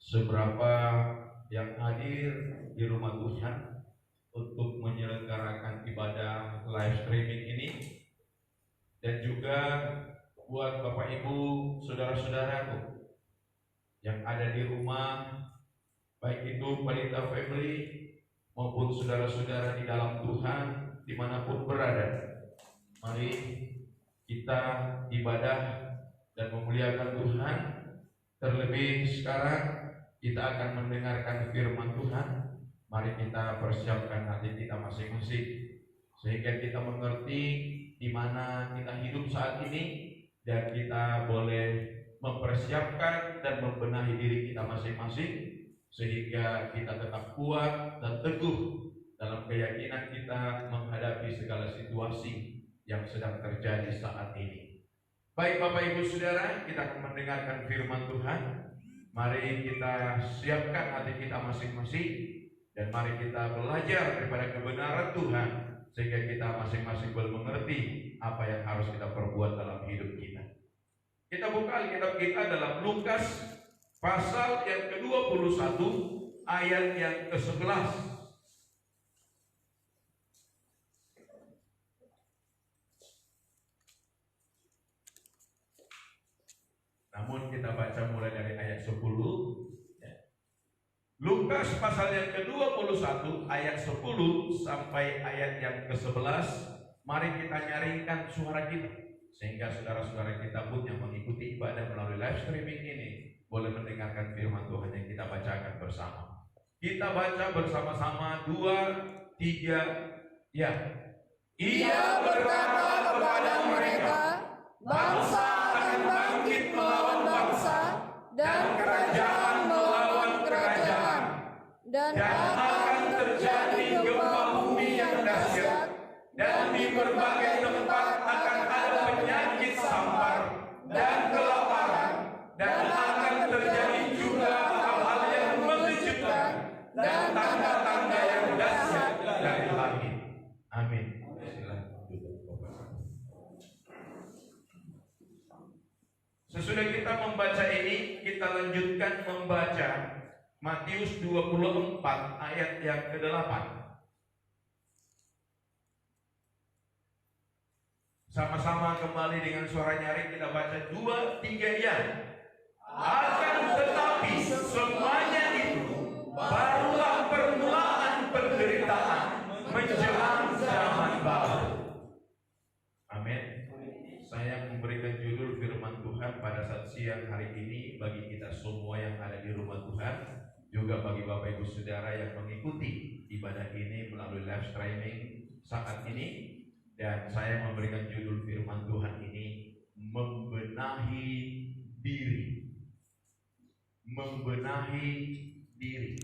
seberapa yang hadir di rumah Tuhan untuk menyelenggarakan ibadah live streaming ini, dan juga buat Bapak Ibu, saudara-saudaraku yang ada di rumah, baik itu Pelita Family maupun saudara-saudara di dalam Tuhan dimanapun berada. Mari kita ibadah dan memuliakan Tuhan. Terlebih sekarang kita akan mendengarkan firman Tuhan. Mari kita persiapkan hati kita masing-masing sehingga kita mengerti di mana kita hidup saat ini, dan kita boleh mempersiapkan dan membenahi diri kita masing-masing sehingga kita tetap kuat dan teguh dalam keyakinan kita menghadapi segala situasi yang sedang terjadi saat ini. Baik Bapak Ibu Saudara, kita akan mendengarkan firman Tuhan. Mari kita siapkan hati kita masing-masing dan mari kita belajar daripada kebenaran Tuhan sehingga kita masing-masing boleh mengerti apa yang harus kita perbuat dalam hidup kita. Kita buka Alkitab kita dalam Lukas pasal yang ke-21 ayat yang ke-11. Namun kita baca mulai dari ayat 10. Lukas pasal yang ke-21 ayat 10 sampai ayat yang ke-11. Mari kita nyaringkan suara kita sehingga saudara-saudara kita pun yang mengikuti ibadah melalui live streaming ini boleh mendengarkan firman Tuhan yang kita bacakan bersama. Kita baca bersama-sama, 2, 3, ya. Ia berkata kepada mereka, bangsa akan bangkit melawan bangsa dan kerajaan melawan kerajaan, dan akan terjadi gempa bumi yang dahsyat, dan di berbagai tempat akan ada penyakit sampar dan kelaparan, dan akan terjadi juga hal-hal yang mengejutkan dan tanda-tanda yang dahsyat dari langit. Amin. Sesudah kita membaca ini, kita lanjutkan membaca Matius 24 ayat yang ke-8. Sama-sama kembali dengan suara nyaring kita baca 2, 3 ya. Akan tetapi semuanya itu barulah permulaan penderitaan menjelang zaman baru. Amin. Saya memberikan judul firman Tuhan pada saat siang hari ini bagi kita semua yang ada di rumah Tuhan, juga bagi Bapak Ibu Saudara yang mengikuti ibadah ini melalui live streaming saat ini. Dan saya memberikan judul firman Tuhan ini, membenahi diri. Membenahi diri.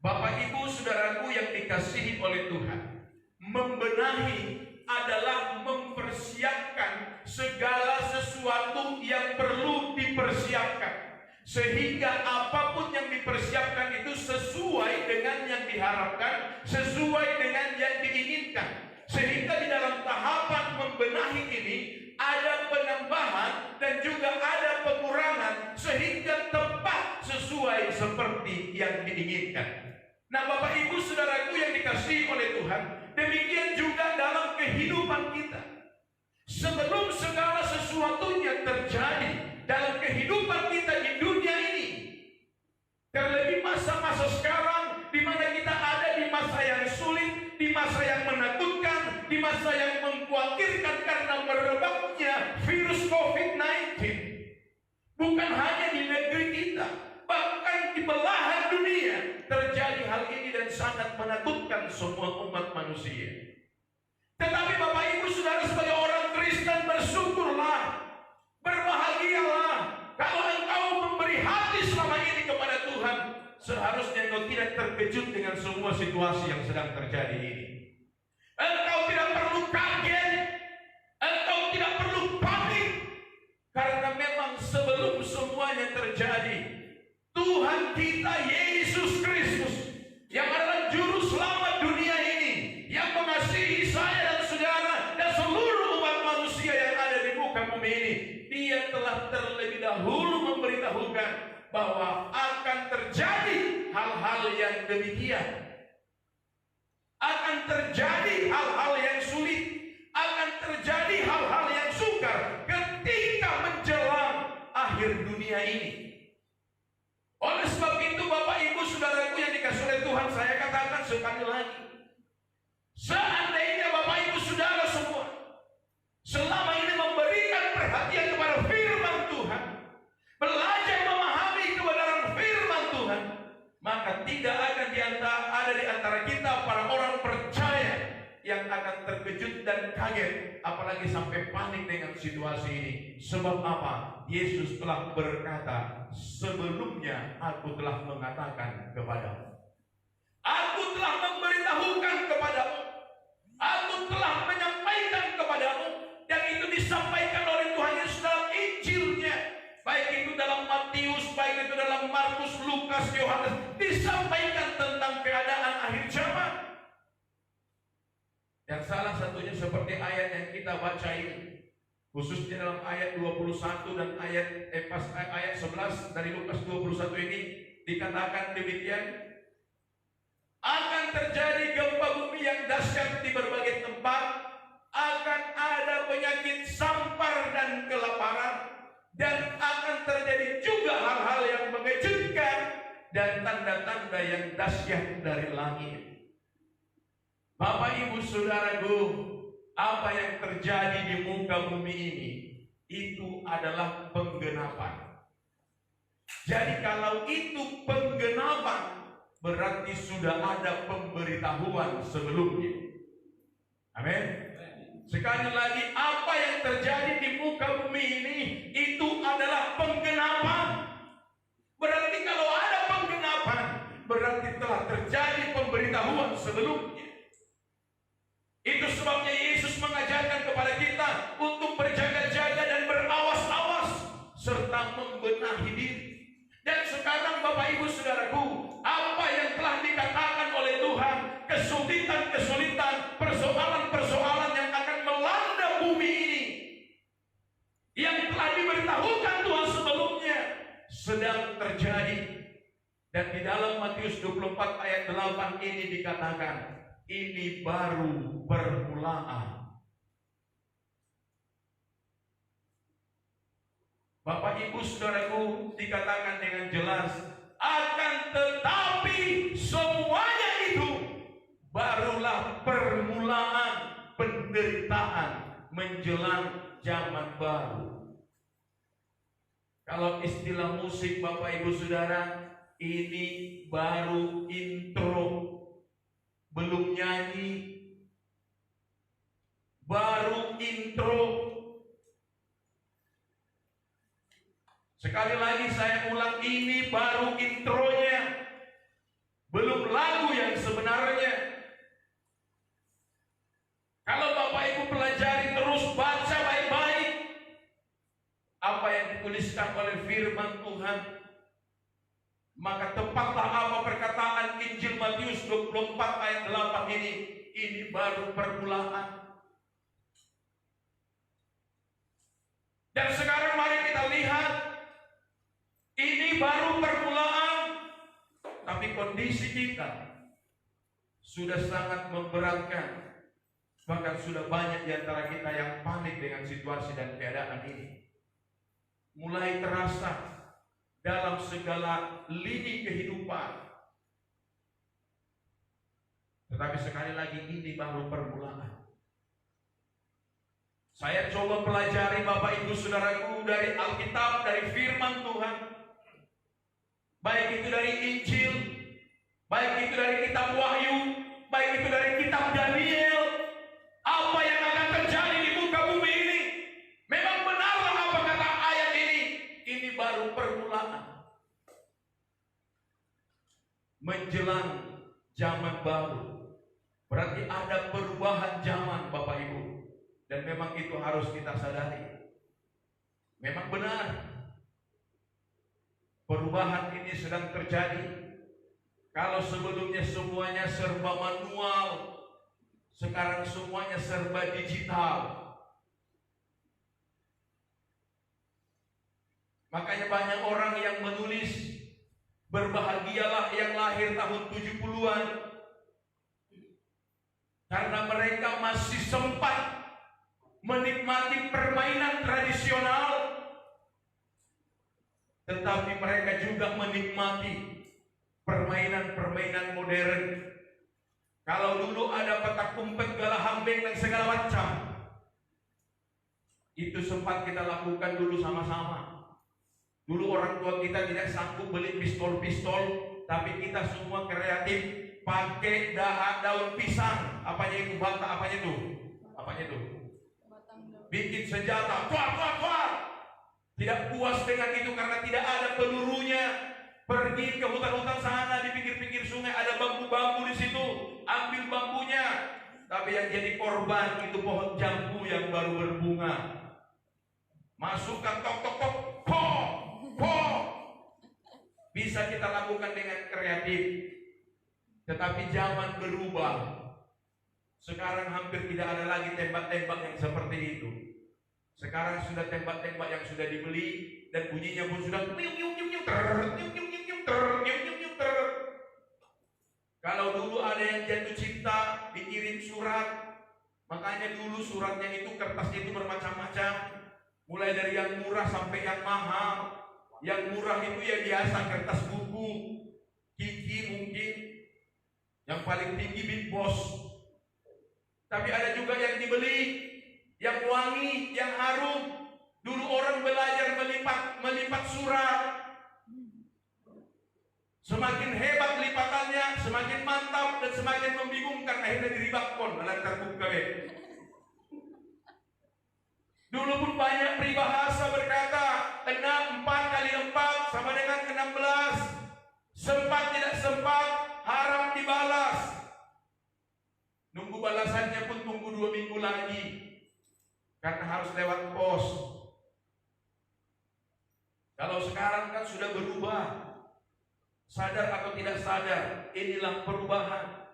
Bapak Ibu Saudaraku yang dikasihi oleh Tuhan, membenahi adalah mempersiapkan segala sesuatu yang perlu dipersiapkan, sehingga apapun yang dipersiapkan itu sesuai dengan yang diharapkan, sesuai dengan yang diinginkan. Sehingga di dalam tahapan membenahi ini ada penambahan dan juga ada pengurangan sehingga tepat sesuai seperti yang diinginkan. Nah Bapak Ibu Saudaraku yang dikasihi oleh Tuhan, demikian juga dalam kehidupan kita. Sebelum segala sesuatunya terjadi dalam kehidupan kita di dunia ini, terlebih masa-masa sekarang di mana kita ada di masa yang sulit, di masa yang menakutkan, di masa yang mengkhawatirkan karena merebaknya virus COVID-19. Bukan hanya di negeri kita, bahkan di belahan dunia terjadi hal ini dan sangat menakutkan semua umat manusia. Tetapi Bapak Ibu Saudara sebagai orang Kristen, bersyukurlah, berbahagialah kalau engkau memberi hati selama ini kepada Tuhan. Seharusnya engkau tidak terkejut dengan semua situasi yang sedang terjadi ini. Engkau tidak perlu kaget, engkau tidak perlu panik, karena memang sebelum semuanya terjadi, Tuhan kita Yesus Kristus yang adalah juru selamat dunia ini, yang mengasihi saya dan saudara dan seluruh umat manusia yang ada di muka bumi ini, Dia telah terlebih dahulu memberitahukan bahwa akan terjadi yang demikian. Akan terjadi hal-hal yang sulit, akan terjadi hal-hal yang sukar ketika menjelang akhir dunia ini. Oleh sebab itu Bapak Ibu Saudaraku yang dikasihi oleh Tuhan, saya katakan sekali lagi, seandainya Bapak Ibu Saudara semua selama ini memberikan perhatian kepada firman Tuhan, belajar memahami kebenaran firman Tuhan, maka tidak akan ada di antara kita para orang percaya yang akan terkejut dan kaget, apalagi sampai panik dengan situasi ini. Sebab apa? Yesus telah berkata, sebelumnya aku telah mengatakan kepadamu, aku telah memberitahukan kepadamu, aku telah menyampaikan kepadamu, dan itu disampaikan oleh Tuhan Yesus dalam Injilnya, baik itu dalam Matius, baik itu dalam Markus, Lukas, Yohanes, disampaikan tentang keadaan akhir zaman. Dan salah satunya seperti ayat yang kita baca ini, khususnya dalam ayat 21 dan ayat 11 dari Lukas 21 ini dikatakan demikian, akan terjadi gempa bumi yang dahsyat di berbagai tempat, akan ada penyakit sampar dan kelaparan, dan akan terjadi juga hal-hal yang mengejutkan dan tanda-tanda yang dahsyat dari langit. Bapak Ibu Saudaraku, apa yang terjadi di muka bumi ini itu adalah penggenapan. Jadi kalau itu penggenapan, berarti sudah ada pemberitahuan sebelumnya. Amin. Sekali lagi, apa yang terjadi di muka bumi ini itu adalah penggenapan. Berarti kalau ada penggenapan, berarti telah terjadi pemberitahuan sebelumnya. Itu sebabnya Yesus mengajarkan kepada kita untuk berjaga-jaga dan berawas-awas serta membenahi diri. Dan sekarang Bapak Ibu Saudaraku, apa yang telah dikatakan oleh Tuhan, kesulitan-kesulitan, persoalan-persoalan yang akan melanda bumi ini, yang telah diberitahukan Tuhan sebelumnya, sedang terjadi. Dan di dalam Matius 24 ayat 8 ini dikatakan, ini baru permulaan. Bapak Ibu Saudaraku, dikatakan dengan jelas, akan tetapi semuanya itu barulah permulaan penderitaan menjelang zaman baru. Kalau istilah musik Bapak Ibu Saudara, ini baru intro, belum nyanyi, baru intro. Sekali lagi saya ulang, ini baru intronya, belum lagu yang sebenarnya. Kalau Bapak Ibu pelajari terus, baca baik-baik apa yang dituliskan oleh firman Tuhan, maka tepatlah apa perkataan Injil Matius 24 ayat 8 ini baru permulaan. Dan sekarang mari kita lihat, ini baru permulaan, tapi kondisi kita sudah sangat memberatkan. Bahkan sudah banyak di antara kita yang panik dengan situasi dan keadaan ini. Mulai terasa dalam segala lini kehidupan. Tetapi sekali lagi, ini baru permulaan. Saya coba pelajari Bapak Ibu Saudaraku dari Alkitab, dari firman Tuhan, baik itu dari Injil, baik itu dari kitab Wahyu, baik itu dari kitab Daniel. Apa yang akan terjadi di muka bumi ini? Memang benarlah apa kata ayat ini? Ini baru permulaan menjelang zaman baru. Berarti ada perubahan zaman Bapak Ibu. Dan memang itu harus kita sadari. Memang benar, perubahan ini sedang terjadi. Kalau sebelumnya semuanya serba manual, sekarang semuanya serba digital. Makanya banyak orang yang menulis Berbahagialah yang lahir tahun 70-an, karena mereka masih sempat menikmati permainan tradisional, tetapi mereka juga menikmati permainan-permainan modern. Kalau dulu ada petak umpet, gala hambeng dan segala macam, itu sempat kita lakukan dulu sama-sama. Dulu orang tua kita tidak sanggup beli pistol-pistol, tapi kita semua kreatif, pakai daun pisang, apanya itu, bata, apanya itu, bikin senjata, tuar. Tidak puas dengan itu karena tidak ada pelurunya, pergi ke hutan-hutan sana, di pinggir-pinggir sungai ada bambu-bambu di situ, ambil bambunya. Tapi yang jadi korban itu pohon jambu yang baru berbunga. Masukkan tok, bisa kita lakukan dengan kreatif. Tetapi zaman berubah. Sekarang hampir tidak ada lagi tembak-tembak yang seperti itu. Sekarang sudah tembak-tembak yang sudah dibeli dan bunyinya pun sudah Kalau dulu ada yang jatuh cinta, dikirim surat. Makanya dulu suratnya itu, kertasnya itu bermacam-macam. Mulai dari yang murah sampai yang mahal. Yang murah itu ya biasa, kertas buku, Kiki mungkin. Yang paling tinggi Big Boss. Tapi ada juga yang dibeli, yang wangi, yang harum. Dulu orang belajar melipat surat. Semakin hebat lipatannya, semakin mantap dan semakin membingungkan, akhirnya diribakon dalam terbuka. Dulu pun banyak peribahasa berkata 4 kali 4 sama dengan 16. Sempat tidak sempat, haram dibalas. Nunggu balasannya pun tunggu 2 minggu lagi, karena harus lewat pos. Kalau sekarang kan sudah berubah. Sadar atau tidak sadar, inilah perubahan.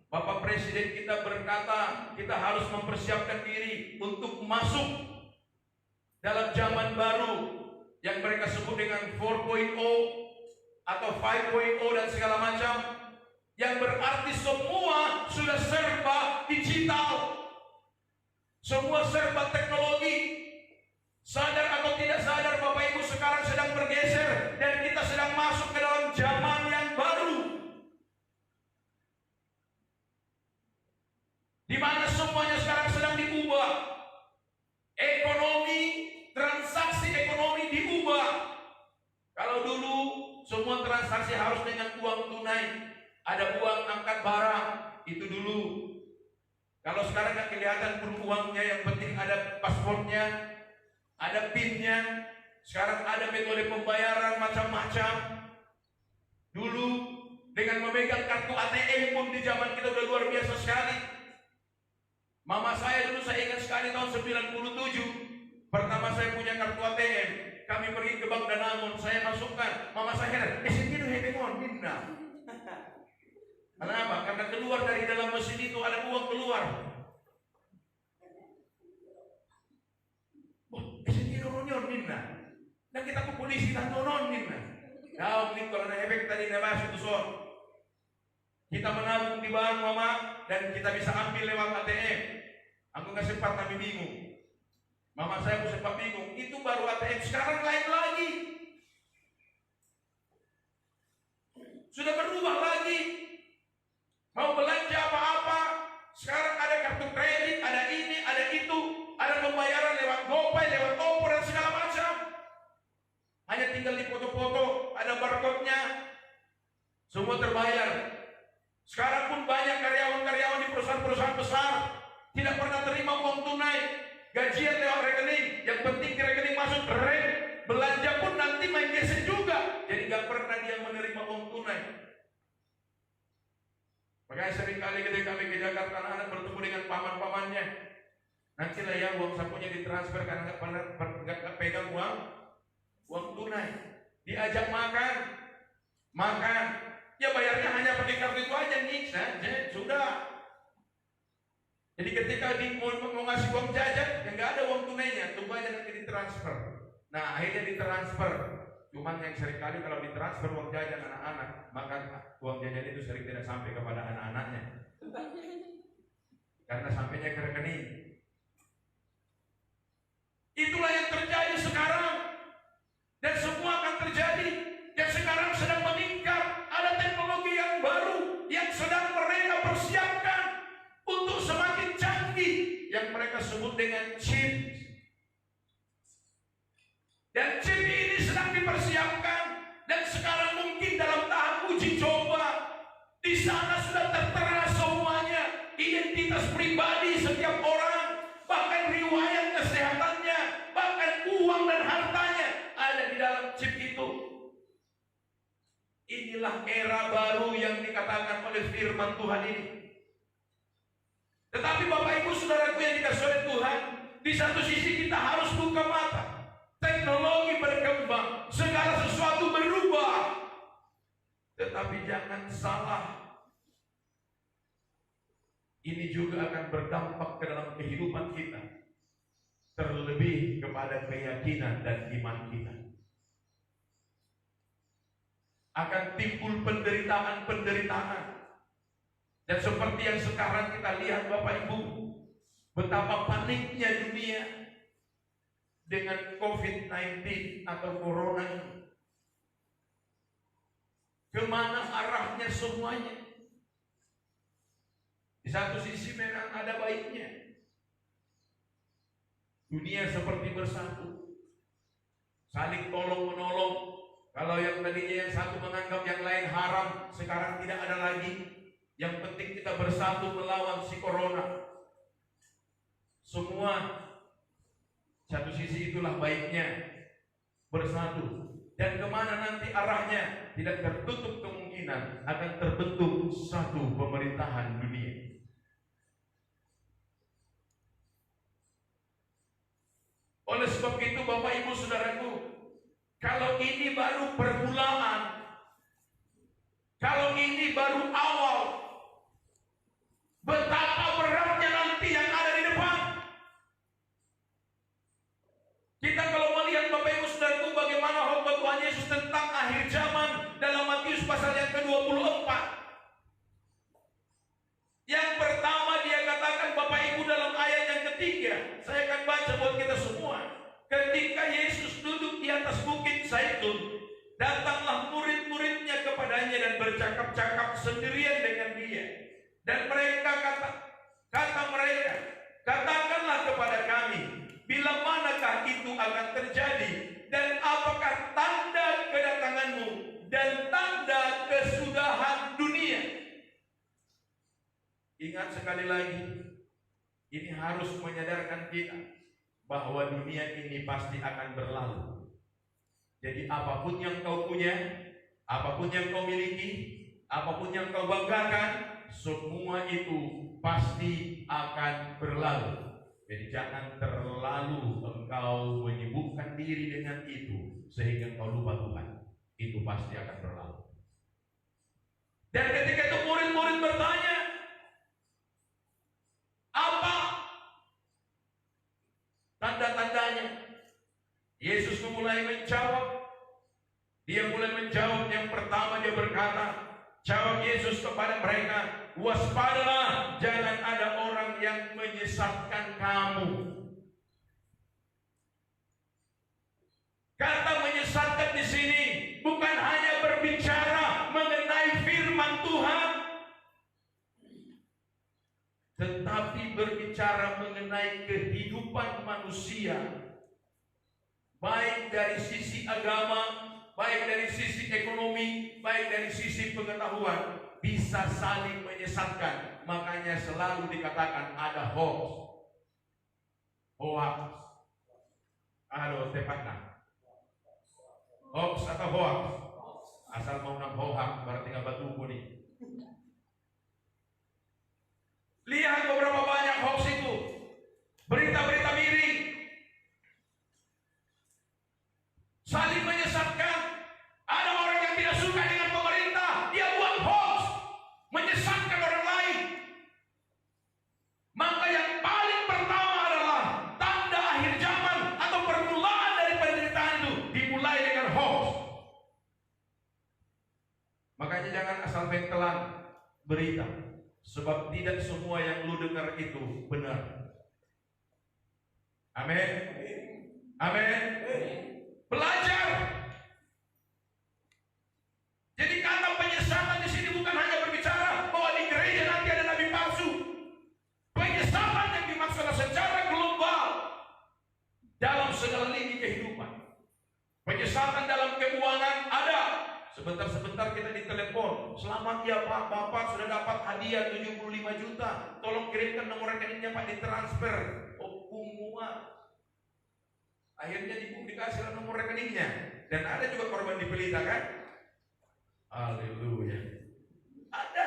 Bapak Presiden kita berkata, kita harus mempersiapkan diri untuk masuk dalam zaman baru yang mereka sebut dengan 4.0 atau 5.0 dan segala macam, yang berarti semua sudah serba digital, semua serba teknologi. Sadar atau tidak sadar, Bapak Ibu, sekarang sedang bergeser dan kita sedang masuk ke dalam zaman yang baru, di mana semuanya sekarang sedang diubah. Ekonomi, transaksi ekonomi diubah. Kalau dulu semua transaksi harus dengan uang tunai, ada uang angkat barang, itu dulu. Kalau sekarang nggak kelihatan pun uangnya, yang penting ada paspornya, ada PIN-nya. Sekarang ada metode pembayaran macam-macam. Dulu dengan memegang kartu ATM pun di zaman kita udah luar biasa sekali. Mama saya dulu, saya ingat sekali tahun 97, pertama saya punya kartu ATM. Kami pergi ke Bank Danamon, saya masukkan. Mama saya heran, sini hebemon, Dinda. Kenapa? Karena keluar dari dalam mesin itu ada uang keluar. Dan kita ke polisi dan nononin. Nah, ini kalau ada efek tadi nabas itu soal. Kita menabung di bank, Mama, dan kita bisa ambil lewat ATM. Aku nggak sempat, kami bingung. Mama saya pun sempat bingung. Itu baru ATM, sekarang lain lagi. Sudah berubah lagi. Mau belanja apa-apa, sekarang ada kartu kredit, ada ini, ada itu, ada pembayaran lewat GoPay, lewat OVO dan segala macam. Hanya tinggal dipoto-foto, ada barcode-nya, semua terbayar. Sekarang pun banyak karyawan-karyawan di perusahaan-perusahaan besar tidak pernah terima uang tunai, gajian lewat rekening. Yang penting di rekening masuk keren, belanja pun nanti main gesek juga. Jadi nggak pernah dia menerima uang tunai. Makanya sering kali ketika kami ke Jakarta, anak-anak bertemu dengan paman-pamannya. Nantilah ya uang sakunya ditransfer karena nggak pegang uang tunai. Diajak makan, ya bayarnya hanya pakai kartu itu aja nih, sudah. Jadi ketika mau ngasih uang jajan, ya nggak ada uang tunainya, tunggu aja nanti ditransfer. Nah akhirnya ditransfer, Cuman yang seringkali kalau ditransfer uang jajan anak-anak, maka uang jajan itu sering tidak sampai kepada anak-anaknya. Karena sampainya ke rekening. Itulah yang terjadi sekarang. Dan semua akan terjadi. Yang sekarang sedang meningkat. Ada teknologi yang baru yang sedang mereka persiapkan untuk semakin canggih, yang mereka sebut dengan chip. Dan chip ini sedang dipersiapkan, dan sekarang mungkin dalam tahap uji coba. Di sana sudah tertera semuanya, identitas pribadi setiap orang, bahkan riwayat kesehatannya, bahkan uang dan hartanya ada di dalam chip itu. Inilah era baru yang dikatakan oleh firman Tuhan ini. Tetapi Bapak Ibu Saudaraku yang dikasihi oleh Tuhan, di satu sisi kita harus buka mata. Teknologi berkembang, segala sesuatu berubah. Tetapi jangan salah, ini juga akan berdampak ke dalam kehidupan kita, terlebih kepada keyakinan dan iman kita. Akan timbul penderitaan-penderitaan. Dan seperti yang sekarang kita lihat Bapak Ibu, betapa paniknya dunia dengan COVID-19 atau Corona ini. Kemana arahnya semuanya? Di satu sisi memang ada baiknya. Dunia seperti bersatu, saling tolong menolong. Kalau yang tadinya yang satu menganggap yang lain haram, sekarang tidak ada lagi. Yang penting kita bersatu melawan si Corona. Semua satu sisi itulah baiknya, bersatu. Dan kemana nanti arahnya, tidak tertutup kemungkinan akan terbentuk satu pemerintahan dunia. Oleh sebab itu Bapak Ibu Saudaraku, kalau ini baru permulaan, kalau ini baru awal, betapa beratnya nanti yang ada di depan. Kita kalau melihat Bapak Ibu Saudaraku bagaimana khotbah Tuhan Yesus tentang akhir zaman dalam Matius pasal yang ke-24. Yang pertama dia katakan Bapak Ibu dalam ayat yang ketiga, saya akan baca buat kita semua. Ketika Yesus duduk di atas bukit Zaitun, datanglah murid-muridnya kepadanya dan bercakap-cakap sendirian dengan dia. Dan mereka kata mereka, katakanlah kepada kami, bila manakah itu akan terjadi, dan apakah tanda kedatanganmu dan tanda kesudahan dunia? Ingat sekali lagi, ini harus menyadarkan kita bahwa dunia ini pasti akan berlalu. Jadi apapun yang kau punya, apapun yang kau miliki, apapun yang kau banggakan, semua itu pasti akan berlalu. Jadi jangan terlalu engkau menyibukkan diri dengan itu sehingga engkau lupa Tuhan. Itu pasti akan berlalu. Dan ketika itu murid-murid bertanya, apa tanda-tandanya? Yesus mulai menjawab. Dia mulai menjawab. Yang pertama dia berkata, jawab Yesus kepada mereka, waspadalah, jangan ada orang yang menyesatkan kamu. Kata menyesatkan di sini bukan hanya berbicara mengenai firman Tuhan, tetapi berbicara mengenai kehidupan manusia, baik dari sisi agama, baik dari sisi ekonomi, baik dari sisi pengetahuan, bisa saling menyesatkan. Makanya selalu dikatakan ada hoax. Halo, tepatnya hoax atau hoax? Asal mau nang hoax berarti nggak batu nih. Lihat beberapa banyak hoax itu, berita-berita miring, saling menyesatkan. Ada orang yang tidak suka dengan pemerintah, dia buat hoax, menyesatkan orang lain. Maka yang paling pertama adalah tanda akhir zaman atau permulaan dari penderitaan itu dimulai dengan hoax. berita. Sebab tidak semua yang lu dengar itu benar. Amin. Amin. Belajar. Jadi kata penyesatan di sini bukan hanya berbicara bahwa di gereja nanti ada nabi palsu. Penyesatan yang dimaksud secara global dalam segala lini kehidupan. Penyesatan dalam keuangan ada. Sebentar-sebentar kita ditelepon, selamat ya Pak, Bapak sudah dapat hadiah 75 juta. Tolong kirimkan nomor rekeningnya Pak, ditransfer. Oh, kumuat. Akhirnya dikasih nomor rekeningnya. Dan ada juga korban di Pelita kan? Haleluya. Ada.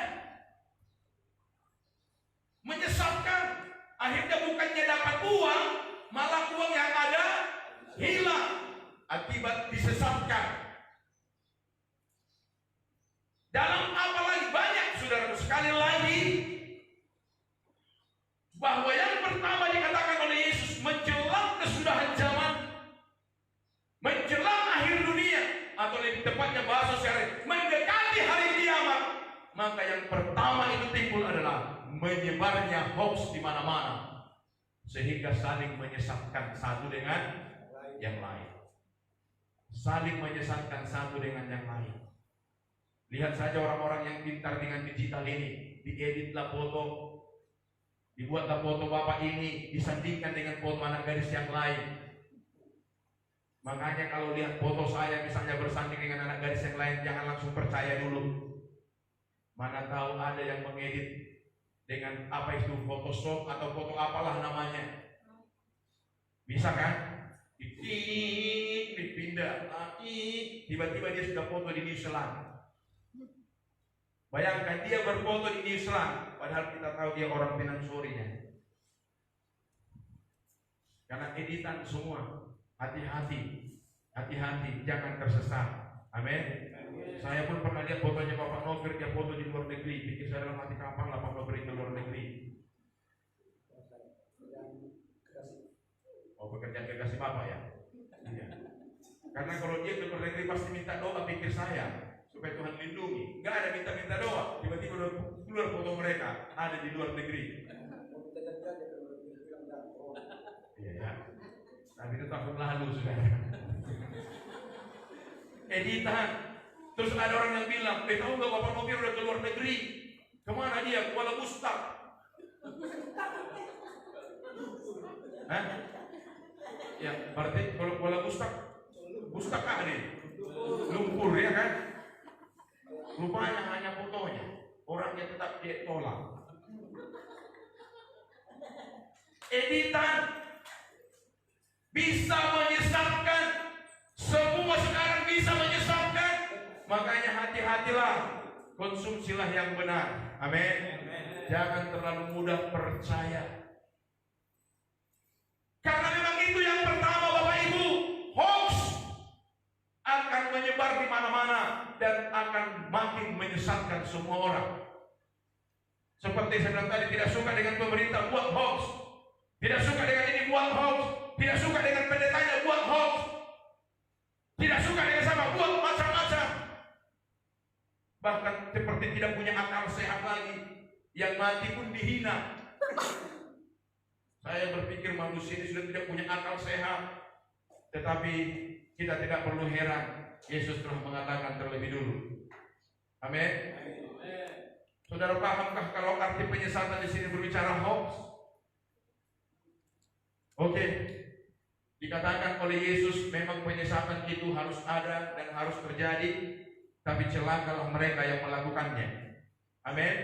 Menyesatkan. Akhirnya bukannya dapat uang, malah uang yang ada hilang akibat disesatkan. Dalam apalagi banyak saudara, sekali lagi bahwa yang pertama dikatakan oleh Yesus menjelang kesudahan zaman, menjelang akhir dunia, atau lebih tepatnya bahasa syariat mendekati hari kiamat, maka yang pertama itu timbul adalah menyebarnya hoax di mana-mana sehingga saling menyesatkan satu dengan yang lain. Saling menyesatkan satu dengan yang lain. Lihat saja orang-orang yang pintar dengan digital ini, dieditlah foto, dibuatlah foto bapak ini, disandingkan dengan foto anak gadis yang lain. Makanya kalau lihat foto saya misalnya bersanding dengan anak gadis yang lain, jangan langsung percaya dulu. Mana tahu ada yang mengedit dengan apa itu Photoshop atau foto apalah namanya. Bisa kan? Dipindah, tiba-tiba dia sudah foto di New Zealand. Bayangkan dia berfoto di New Zealand, padahal kita tahu dia orang Pinansurinya. Karena editan semua. Hati-hati, hati-hati, jangan tersesat. Amin. Saya pun pernah lihat fotonya Bapak Novir, dia foto di luar negeri. Pikir saya dalam hati, kapan lah Bapak Novir ke luar negeri? Oh, bekerja ke kasih Bapak ya? Iya. Karena kalau dia ke luar negeri pasti minta doa, pikir saya, supaya Tuhan lindungi. Nggak ada minta-minta doa, tiba-tiba udah keluar foto mereka ada di luar negeri. Iya ya. Tapi itu tahun lalu sudah. Editan. Terus ada orang yang bilang, tahu nggak Bapak Novir udah ke luar negeri? Kemana dia? Kuala Bustak. Hah? Ya, berarti kalau Kuala Bustak, Bustak kah nih? Lumpur ya kan? Rupanya hanya fotonya. Orangnya tetap dia tolak. Editan bisa menyesatkan. Semua sekarang bisa menyesatkan. Makanya hati-hatilah, konsumsilah yang benar. Amin. Jangan terlalu mudah percaya. Karena memang itu yang pertama Bapak Ibu, hoax akan menyebar di mana-mana dan akan makin menyesatkan semua orang. Seperti saya bilang tadi, tidak suka dengan pemerintah, buat hoax. Tidak suka dengan ini, buat hoax. Tidak suka dengan pendetanya, buat hoax. Tidak suka dengan sama, buat macam-macam. Bahkan seperti tidak punya akal sehat lagi. Yang mati pun dihina. Saya berpikir manusia ini sudah tidak punya akal sehat. Tetapi kita tidak perlu heran, Yesus telah mengatakan terlebih dulu. Amin. Saudara pahamkah kalau arti penyesatan di sini berbicara hoax? Oke. Dikatakan oleh Yesus memang penyesatan itu harus ada dan harus terjadi, tapi celakalah mereka yang melakukannya. Amin.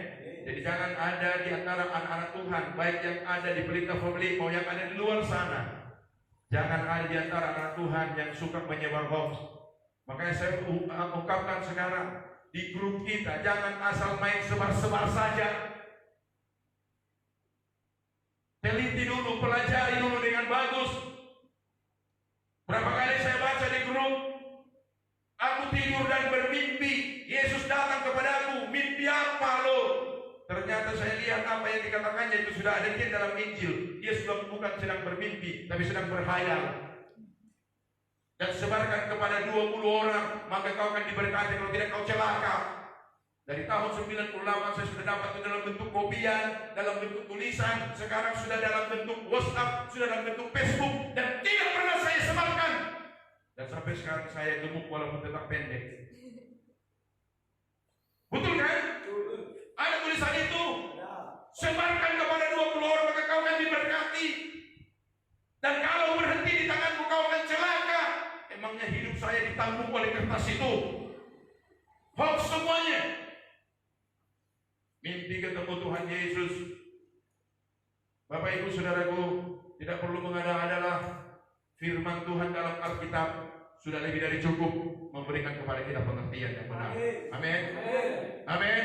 Jadi jangan ada di antara anak-anak Tuhan, baik yang ada di Pelita Family mau yang ada di luar sana, jangan ada di antara anak Tuhan yang suka menyebar hoax. Makanya saya ungkapkan sekarang di grup kita, jangan asal main sebar-sebar saja. Teliti dulu, pelajari dulu dengan bagus. Berapa kali saya baca di grup, aku tidur dan bermimpi, Yesus datang kepadaku, mimpi apa lo? Ternyata saya lihat apa yang dikatakannya itu sudah ada di dalam Injil. Dia sudah bukan sedang bermimpi, tapi sedang berhayal. Dan sebarkan kepada 20 orang, maka kau akan diberkati, kalau tidak kau celaka. Dari tahun 98 saya sudah dapat itu dalam bentuk kopian, dalam bentuk tulisan, sekarang sudah dalam bentuk WhatsApp, sudah dalam bentuk Facebook, dan tidak pernah saya sebarkan. Dan sampai sekarang saya gemuk walaupun tetap pendek. Betul kan? Ada tulisan itu. Sebarkan kepada 20 orang maka kau akan diberkati. Dan kalau berhenti di tanganmu kau akan celaka. Emangnya hidup saya ditanggung oleh kertas itu? Hoax semuanya. Mimpi ketemu Tuhan Yesus. Bapak Ibu Saudaraku, tidak perlu mengada-adalah. Firman Tuhan dalam Alkitab sudah lebih dari cukup memberikan kepada kita pengertian yang benar. Amin. Amin.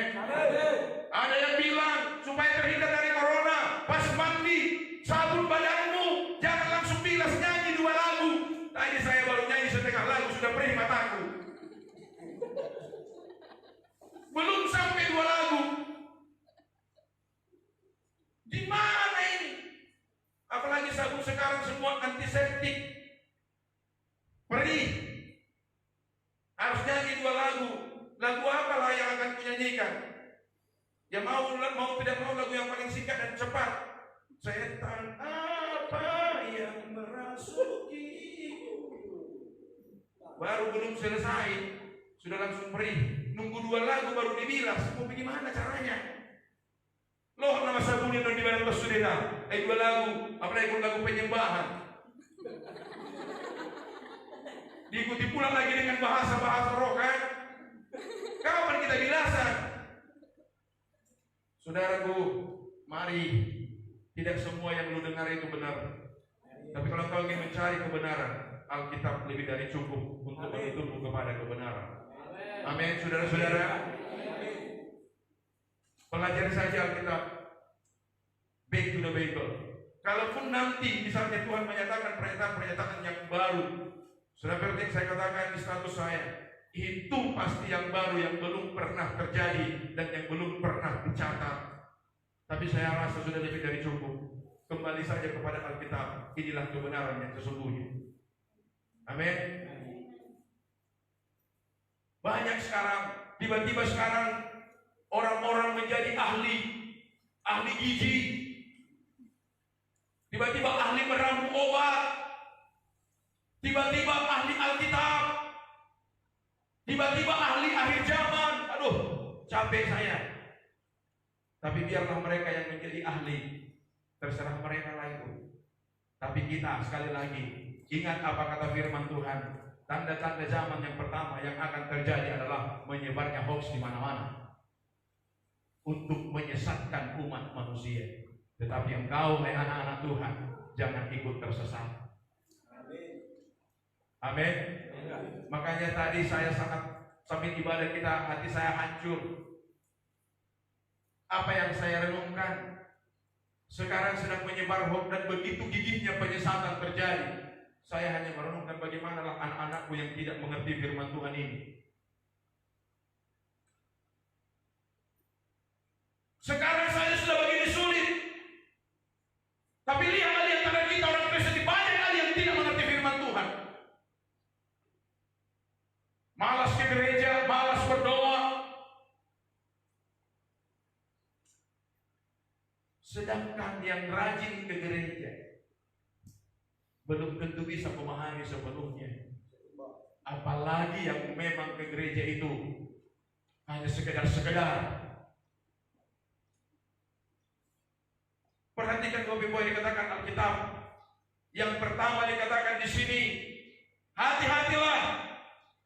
Ada yang bilang supaya terhindar dari corona, pas mandi sabun badanmu, jangan langsung bilas, nyanyi 2 lagu. Tadi saya baru nyanyi setengah lagu sudah perih mataku. Belum sampai 2 lagu. Di mana ini? Apalagi sabun sekarang semua antiseptik. Perih. Harus nyanyi 2 lagu. Lagu apalah yang akan kunyanyikan? Ya mau tidak mau lagu yang paling singkat dan cepat. Setan apa yang merasukiku? Baru belum selesai sudah langsung perih. Nunggu 2 lagu baru dibilas. Mau bagaimana caranya? Loh nama sabunnya non di badan pasudena. 2 lagu, apalagi lagu penyembahan. Diikuti pula lagi dengan bahasa-bahasa roh kan? Kapan kita bilasan? Saudaraku, mari, tidak semua yang lu dengar itu benar. Tapi kalau kau ingin mencari kebenaran, Alkitab lebih dari cukup untuk menuntutmu kepada kebenaran. Amin, saudara-saudara. Pelajari saja Alkitab. Back to the Bible. Kalaupun nanti misalnya Tuhan menyatakan pernyataan-pernyataan yang baru, sudah penting saya katakan di status saya, itu pasti yang baru yang belum pernah terjadi dan yang belum pernah dicatat. Tapi saya rasa sudah lebih dari cukup. Kembali saja kepada Alkitab. Inilah kebenaran yang sesungguhnya. Amin. Banyak sekarang, tiba-tiba sekarang orang-orang menjadi ahli gizi, tiba-tiba ahli meramu obat, tiba-tiba ahli Alkitab, tiba-tiba ahli akhir zaman. Aduh, capek saya. Tapi biarlah mereka yang menjadi ahli, terserah mereka lah itu. Tapi kita sekali lagi ingat apa kata firman Tuhan. Tanda-tanda zaman yang pertama yang akan terjadi adalah menyebarnya hoax di mana-mana untuk menyesatkan umat manusia. Tetapi engkau, hai anak-anak Tuhan, jangan ikut tersesat. Amin. Makanya tadi saya sangat sambil ibadah kita, hati saya hancur. Apa yang saya renungkan sekarang sedang menyebar hoax dan begitu gigihnya penyesatan terjadi. Saya hanya merenungkan bagaimanalah anak-anakku yang tidak mengerti firman Tuhan ini. Sekarang saya sudah begini sulit. Tapi lihat kali antara kita orang Kristen banyak kali yang tidak mengerti firman Tuhan. Malas ke gereja, malas berdoa. Sedangkan yang rajin ke gereja belum tentu bisa memahami sepenuhnya. Apalagi yang memang ke gereja itu hanya sekedar. Perhatikan Bapak Ibu yang dikatakan Alkitab. Yang pertama dikatakan di sini, hati-hatilah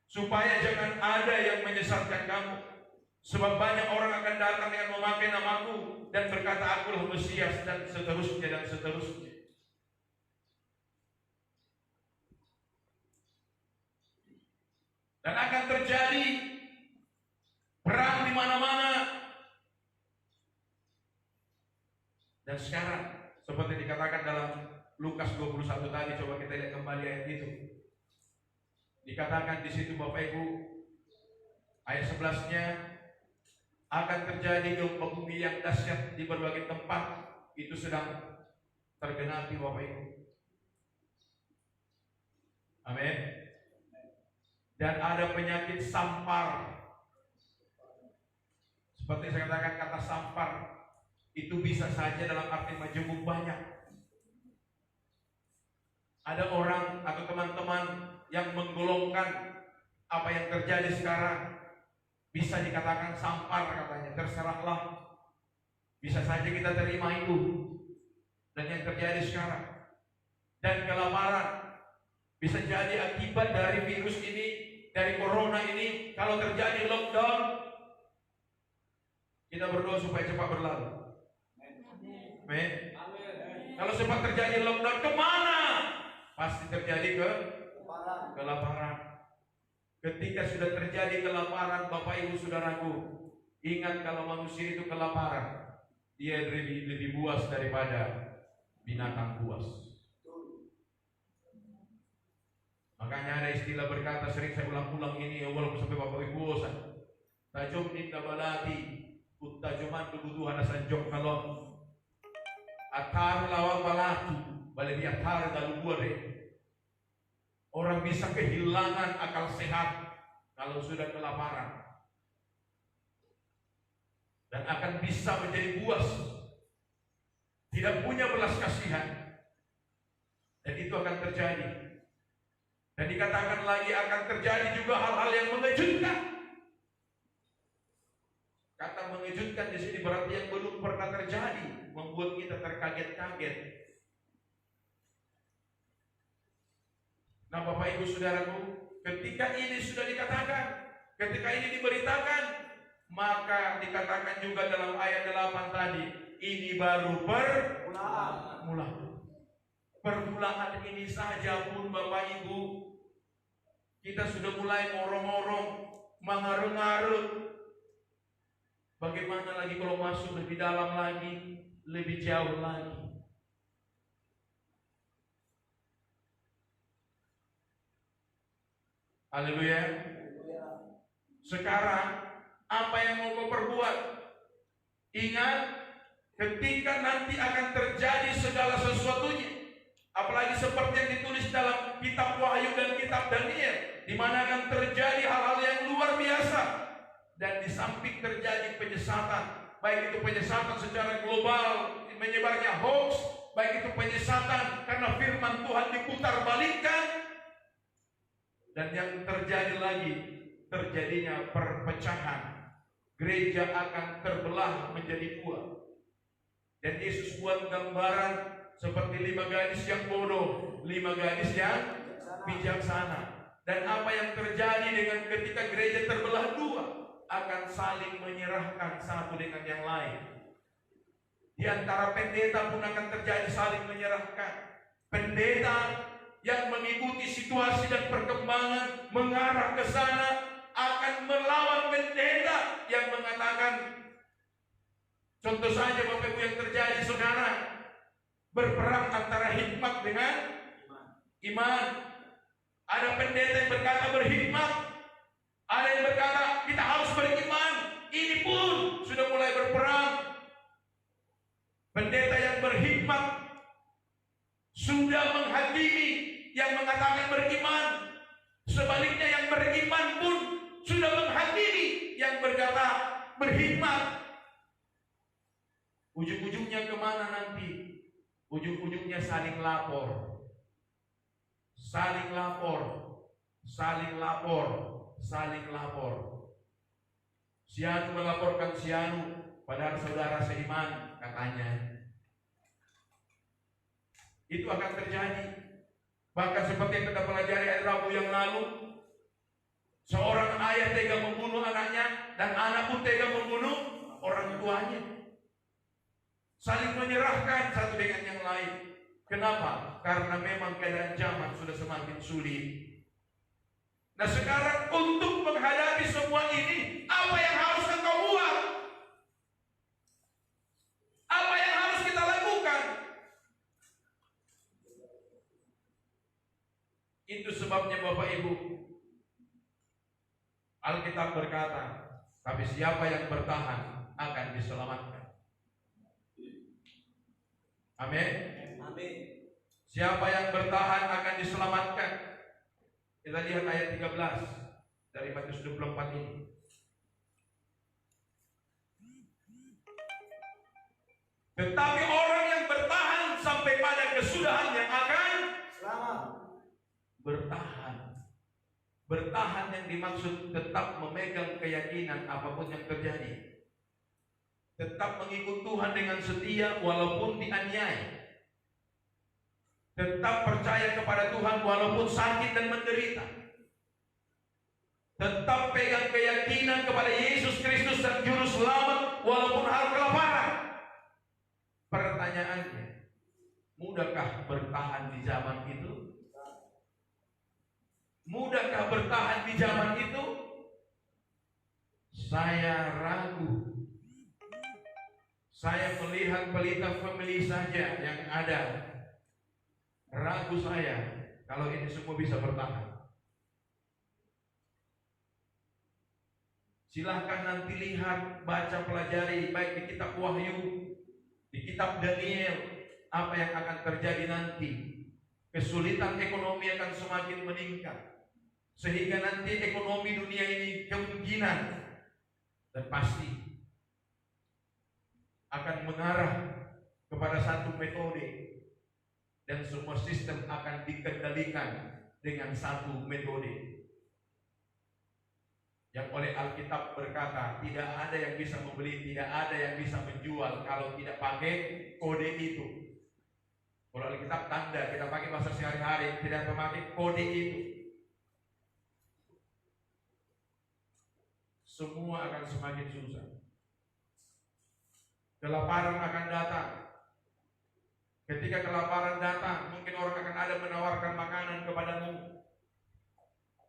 supaya jangan ada yang menyesatkan kamu. Sebab banyak orang akan datang dengan memakai namaku dan berkata akulah Mesias dan seterusnya dan seterusnya. Dan akan terjadi perang di mana-mana. Dan sekarang seperti dikatakan dalam Lukas 21 tadi, coba kita lihat kembali ayat itu. Dikatakan di situ Bapak Ibu, ayat 11-nya, akan terjadi gempa bumi yang dahsyat di berbagai tempat. Itu sedang tergenapi Bapak Ibu. Amin. Dan ada penyakit sampar Seperti saya katakan, kata sampar itu bisa saja dalam arti majemuk banyak. Ada orang atau teman-teman yang menggolongkan apa yang terjadi sekarang bisa dikatakan sampar katanya. Terserahlah, bisa saja kita terima itu. Dan yang terjadi sekarang, dan kelaparan bisa jadi akibat dari virus ini, dari corona ini. Kalau terjadi lockdown, kita berdoa supaya cepat berlalu. Amin. Kalau cepat terjadi lockdown, kemana? Pasti terjadi kelaparan. Ketika sudah terjadi kelaparan, Bapak Ibu Saudaraku, ingat kalau manusia itu kelaparan, dia lebih buas daripada binatang buas. Makanya ada istilah berkata, sering saya ulang-ulang ini, walaupun sampai Bapak Ibu bosan. Tajum ninda balati, utajuman kebutuhan asanjok kalon. Atar lawan balatu, balik atar dalu buare. Orang bisa kehilangan akal sehat kalau sudah kelaparan, dan akan bisa menjadi buas, tidak punya belas kasihan, dan itu akan terjadi. Dan dikatakan lagi akan terjadi juga hal-hal yang mengejutkan. Kata mengejutkan di sini berarti yang belum pernah terjadi, membuat kita terkaget-kaget. Nah, Bapak Ibu Saudaraku, ketika ini sudah dikatakan, ketika ini diberitakan, maka dikatakan juga dalam ayat 8 tadi, ini baru permulaan. Permulaan ini saja pun Bapak Ibu, kita sudah mulai ngorong-ngorong, mengarut-ngarut. Bagaimana lagi kalau masuk lebih dalam lagi, lebih jauh lagi? Haleluya. Sekarang apa yang mau kau perbuat? Ingat, ketika nanti akan terjadi segala sesuatunya, apalagi seperti yang ditulis dalam kitab Wahyu dan kitab Daniel, di mana akan terjadi hal-hal yang luar biasa. Dan di samping terjadi penyesatan, baik itu penyesatan secara global, menyebarnya hoax, baik itu penyesatan karena firman Tuhan diputar balikkan. Dan yang terjadi lagi, terjadinya perpecahan. Gereja akan terbelah menjadi dua. Dan Yesus buat gambaran seperti 5 gadis yang bodoh, 5 gadis yang bijaksana. Dan apa yang terjadi dengan ketika gereja terbelah dua, akan saling menyerahkan satu dengan yang lain. Di antara pendeta pun akan terjadi saling menyerahkan. Pendeta yang mengikuti situasi dan perkembangan mengarah ke sana akan melawan pendeta yang mengatakan, contoh saja Bapak Ibu yang terjadi sekarang, berperang antara hikmat dengan iman. Ada pendeta yang berkata berhikmat, ada yang berkata kita harus beriman. Ini pun sudah mulai berperang. Pendeta yang berhikmat sudah menghakimi yang mengatakan beriman. Sebaliknya yang beriman pun sudah menghakimi yang berkata berhikmat. Ujung-ujungnya kemana nanti? Ujung-ujungnya saling lapor. Saling lapor. Saling lapor. Saling lapor. Si Anu melaporkan si Anu, padahal saudara seiman katanya. Itu akan terjadi. Bahkan seperti yang kita pelajari hari Rabu yang lalu, seorang ayah tega membunuh anaknya, dan anak pun tega membunuh orang tuanya. Saling menyerahkan satu dengan yang lain. Kenapa? Karena memang keadaan zaman sudah semakin sulit. Nah sekarang untuk menghadapi semua ini, apa yang harus engkau buat? Apa yang harus kita lakukan? Itu sebabnya Bapak Ibu, Alkitab berkata, tapi siapa yang bertahan akan diselamatkan. Amin. Amin. Siapa yang bertahan akan diselamatkan. Kita lihat ayat 13 dari Matius 24 ini. Tetapi orang yang bertahan sampai pada kesudahannya akan selamat. Bertahan. Bertahan yang dimaksud tetap memegang keyakinan apapun yang terjadi. Tetap mengikut Tuhan dengan setia walaupun dianiaya. Tetap percaya kepada Tuhan walaupun sakit dan menderita. Tetap pegang keyakinan kepada Yesus Kristus dan Juru Selamat walaupun harus kelaparan. Pertanyaannya, mudahkah bertahan di zaman itu? Mudahkah bertahan di zaman itu? Saya ragu. Saya melihat pelita family saja yang ada. Ragu saya kalau ini semua bisa bertahan. Silahkan nanti lihat, baca, pelajari baik di kitab Wahyu, di kitab Daniel, apa yang akan terjadi nanti. Kesulitan ekonomi akan semakin meningkat, sehingga nanti ekonomi dunia ini kemungkinan dan pasti akan mengarah kepada satu metode, dan semua sistem akan dikendalikan dengan satu metode yang oleh Alkitab berkata tidak ada yang bisa membeli, tidak ada yang bisa menjual kalau tidak pakai kode itu. Kalau Alkitab tanda kita pakai bahasa sehari-hari, tidak memakai kode itu, semua akan semakin susah. Kelaparan akan datang. Ketika kelaparan datang, mungkin orang akan ada menawarkan makanan kepadamu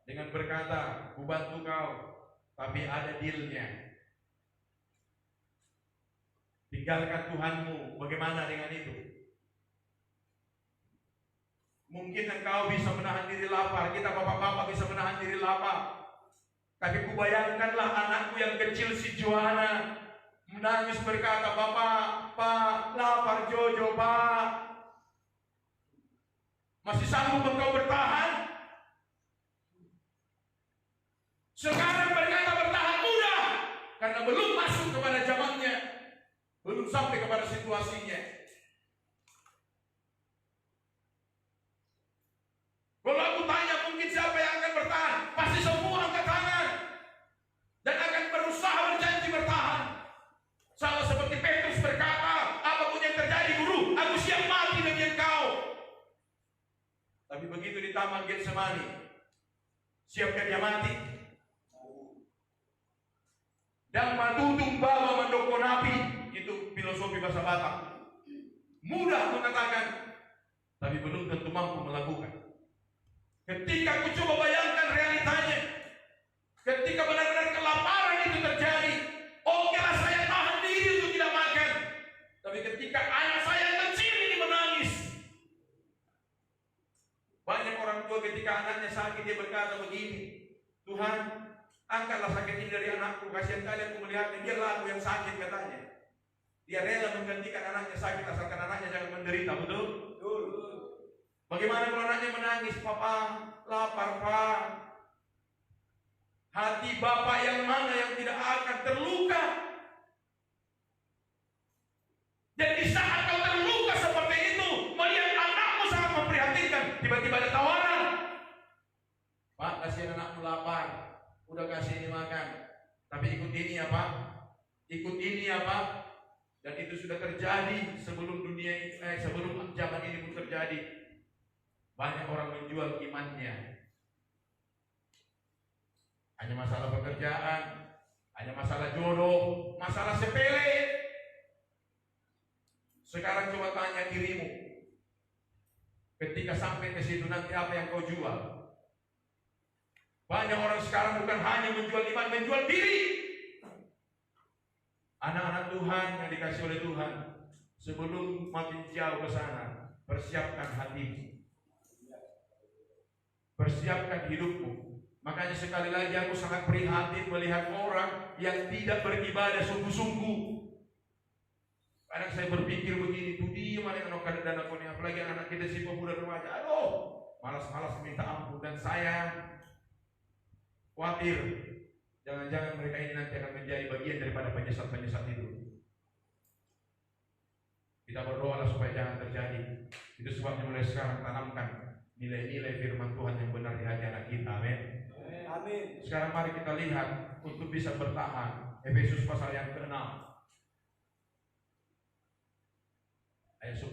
dengan berkata, "Ku bantu kau, tapi ada dealnya. Tinggalkan Tuhanmu." Bagaimana dengan itu? Mungkin engkau bisa menahan diri lapar. Kita bapak-bapak bisa menahan diri lapar. Tapi kubayangkanlah anakku yang kecil si Johanna menangis berkata, "Bapak, Pak, lapar Jojo, Pak." Masih sanggup engkau bertahan? Sekarang berkata bertahan mudah, karena belum masuk kepada zamannya, belum sampai kepada situasinya. Kalau aku tanya mungkin siapa yang akan bertahan, pasti semua angkat tangan dan akan berusaha berjanji bertahan. Sama seperti Petrus berkata, "Apapun yang terjadi, Guru, aku siap mati demi Engkau." Tapi begitu di Taman Getsemani, siapkah dia mati? Dan matutung baba mendoko napi, itu filosofi bahasa Batak. Mudah mengatakan, tapi belum tentu mampu melakukan. Ketika aku coba bayangkan realitanya, ketika benar-benar kelaparan itu terjadi, okelah saya tahan diri untuk tidak makan. Tapi ketika anak saya yang kecil ini menangis, banyak orang tua ketika anaknya sakit dia berkata begini, "Tuhan, angkatlah sakit ini dari anakku, kasihan kali aku melihatnya, biarlah aku yang sakit," katanya. Dia rela menggantikan anaknya sakit asalkan anaknya jangan menderita, betul? Betul. Bagaimana kalau anaknya menangis, "Papa, lapar, Pak." Hati bapak yang mana yang tidak akan terluka? Dan di saat kau terluka seperti itu, melihat anakmu sangat memprihatinkan, tiba-tiba ada tawaran, "Pak, kasihan anakmu lapar, udah kasih ini makan, tapi ikut ini ya Pak, ikut ini ya Pak." Dan itu sudah terjadi sebelum sebelum zaman ini pun terjadi. Banyak orang menjual imannya. Hanya masalah pekerjaan, hanya masalah jodoh, masalah sepele. Sekarang coba tanya dirimu, ketika sampai ke situ nanti apa yang kau jual? Banyak orang sekarang bukan hanya menjual iman, menjual diri. Anak-anak Tuhan yang dikasih oleh Tuhan, sebelum makin jauh ke sana, persiapkan hatimu. Persiapkan hidupmu. Makanya sekali lagi aku sangat prihatin melihat orang yang tidak beribadah sungguh-sungguh. Kadang saya berpikir begini, tuh dia mana yang nokar dana koni, apalagi anak kita si pemuda remaja. Aduh, malas-malas minta ampun. Dan saya khawatir, jangan-jangan mereka ini nanti akan menjadi bagian daripada penyesat-penyesat itu. Kita berdoalah supaya jangan terjadi. Itu sebabnya mulai sekarang tanamkan nilai-nilai firman Tuhan yang benar di hati anak kita. Amin. Amin. Sekarang mari kita lihat untuk bisa bertahan. Efesus pasal yang ke-6 ayat 10.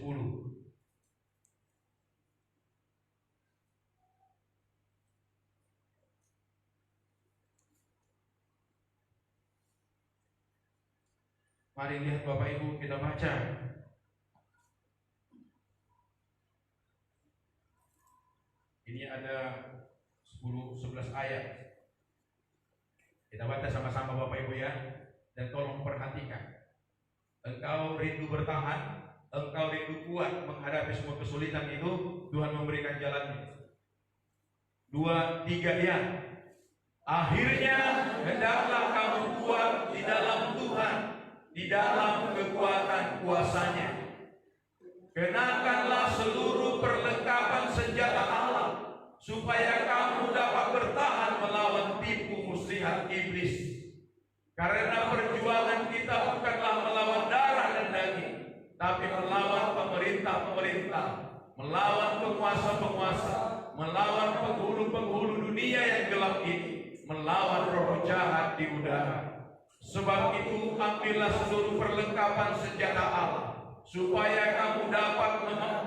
Mari lihat Bapak Ibu, kita baca. Ini ada 11 ayat. Kita baca sama-sama Bapak Ibu ya. Dan tolong perhatikan. Engkau rindu bertahan, engkau rindu kuat menghadapi semua kesulitan itu, Tuhan memberikan jalannya. 2, 3 ya. Akhirnya hendaklah kamu kuat di dalam Tuhan, di dalam kekuatan kuasa-Nya. Kenakanlah seluruh perlengkapan senjata Allah, supaya kamu dapat bertahan melawan tipu muslihat iblis. Karena perjuangan kita bukanlah melawan darah dan daging, tapi melawan pemerintah-pemerintah, melawan penguasa-penguasa, melawan penghulu-penghulu dunia yang gelap ini, melawan roh jahat di udara. Sebab itu ambillah seluruh perlengkapan senjata Allah, supaya kamu dapat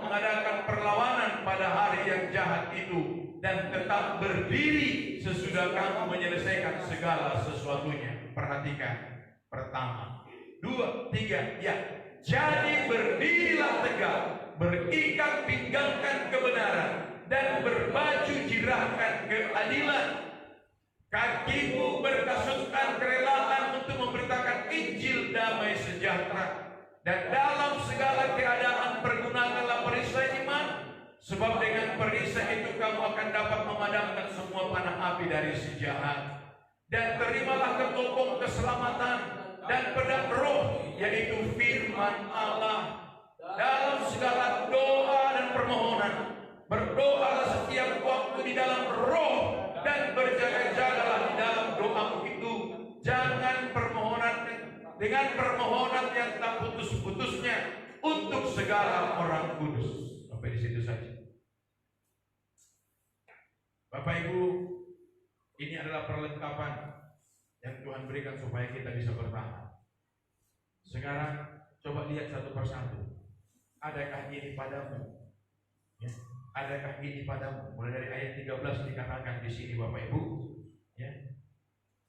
mengadakan perlawanan pada hari yang jahat itu, dan tetap berdiri sesudah kamu menyelesaikan segala sesuatunya. Perhatikan, pertama, 2, 3, ya. Jadi berdirilah tegak, berikat pinggangkan kebenaran, dan berbaju jirahkan keadilan. Kakimu berkasutkan kerelaan untuk memberitakan Injil damai sejahtera. Dan dalam segala keadaan pergunakanlah perisai iman, sebab dengan perisai itu kamu akan dapat memadamkan semua panah api dari si jahat. Dan terimalah ketopong keselamatan dan pedang roh, yaitu firman Allah. Dalam segala doa dan permohonan, berdoalah setiap waktu di dalam roh, dan berjaga-jagalah di dalam doamu itu. Jangan dengan permohonan yang tak putus-putusnya untuk segala orang kudus. Sampai di situ saja. Bapak Ibu, ini adalah perlengkapan yang Tuhan berikan supaya kita bisa bertahan. Sekarang coba lihat satu persatu. Adakah ini padamu? Ya. Adakah ini padamu? Mulai dari ayat 13 dikatakan di sini Bapak Ibu. Ya.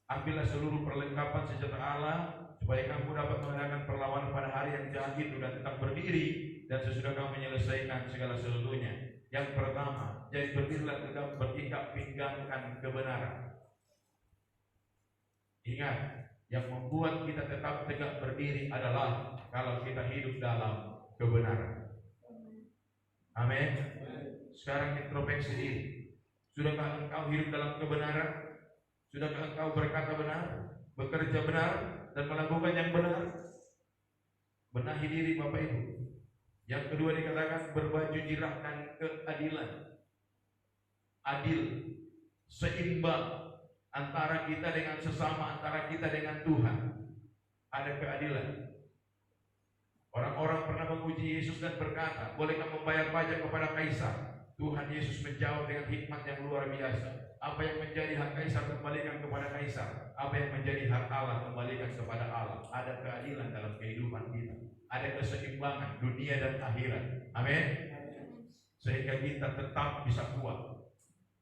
Ambillah seluruh perlengkapan senjata Allah, supaya kamu dapat mengadakan perlawanan pada hari yang jahat itu, dan tetap berdiri dan sesudah kamu menyelesaikan segala sesuatunya. Yang pertama, jadi berdirilah tegak, berikat pinggangkan kebenaran. Ingat, yang membuat kita tetap tegak berdiri adalah kalau kita hidup dalam kebenaran. Amin. Sekarang introspeksi diri. Sudahkah engkau hidup dalam kebenaran? Sudahkah engkau berkata benar, bekerja benar, dan melakukan yang benar? Benahi diri Bapak Ibu. Yang kedua dikatakan berbaju jirahkan keadilan. Adil, seimbang antara kita dengan sesama, antara kita dengan Tuhan. Ada keadilan. Orang-orang pernah memuji Yesus dan berkata, bolehkah membayar pajak kepada Kaisar? Tuhan Yesus menjawab dengan hikmat yang luar biasa. Apa yang menjadi hak Kaisar kembalikan kepada Kaisar. Apa yang menjadi hak Allah kembalikan kepada Allah. Ada keadilan dalam kehidupan kita. Ada keseimbangan dunia dan akhirat. Amin. Sehingga kita tetap bisa kuat.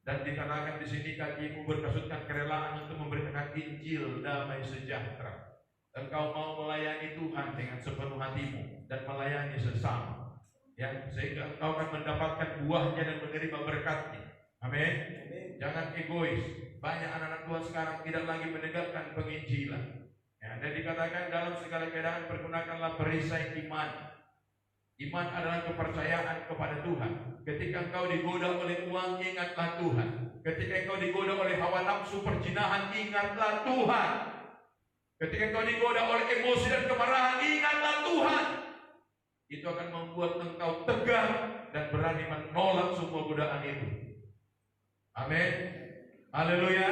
Dan dikatakan di sini, kakimu berkasutkan kerelaan untuk memberitakan Injil damai sejahtera. Engkau mau melayani Tuhan dengan sepenuh hatimu dan melayani sesama. Ya, sehingga engkau akan mendapatkan buahnya dan menerima berkatnya. Amin. Jangan egois. Banyak anak-anak Tuhan sekarang tidak lagi menegakkan penginjilan. Ya, dan dikatakan dalam segala keadaan pergunakanlah perisai iman. Iman adalah kepercayaan kepada Tuhan. Ketika engkau digoda oleh uang, ingatlah Tuhan. Ketika engkau digoda oleh hawa nafsu perjinahan, ingatlah Tuhan. Ketika engkau digoda oleh emosi dan kemarahan, ingatlah Tuhan. Itu akan membuat engkau tegar dan berani menolak semua godaan itu. Amin. Haleluya.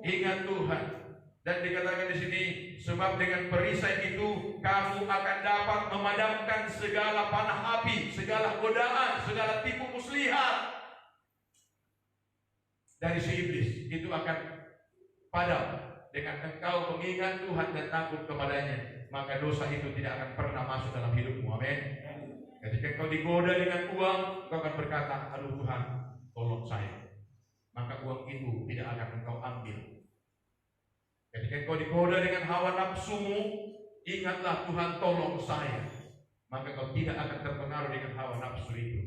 Ingat Tuhan. Dan dikatakan di sini, sebab dengan perisai itu kamu akan dapat memadamkan segala panah api, segala godaan, segala tipu muslihat dari si iblis. Itu akan padam dengan engkau mengingat Tuhan dan takut kepadanya. Maka dosa itu tidak akan pernah masuk dalam hidupmu. Amin. Ketika engkau digoda dengan uang, engkau akan berkata, aduh Tuhan, tolong saya. Maka uang itu tidak akan engkau ambil. Ketika engkau digoda dengan hawa nafsumu, ingatlah Tuhan tolong saya. Maka kau tidak akan terpengaruh dengan hawa nafsu itu.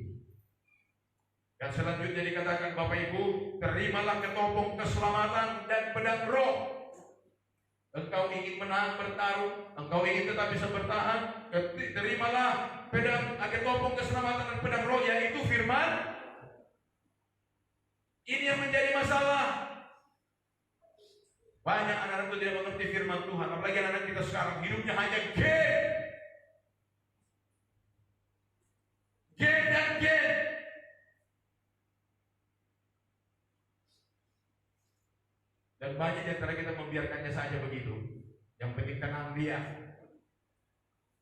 Dan selanjutnya dikatakan, Bapak Ibu, terimalah ketopong keselamatan dan pedang roh. Engkau ingin menang bertarung, engkau ingin tetap bisa bertahan, terimalah ketopong keselamatan dan pedang roh, yaitu firman. Ini yang menjadi masalah. Banyak anak-anak itu tidak mengerti firman Tuhan. Apalagi anak-anak kita sekarang hidupnya hanya game. Game dan game. Dan banyak di antara kita membiarkannya saja begitu. Yang penting tenang dia.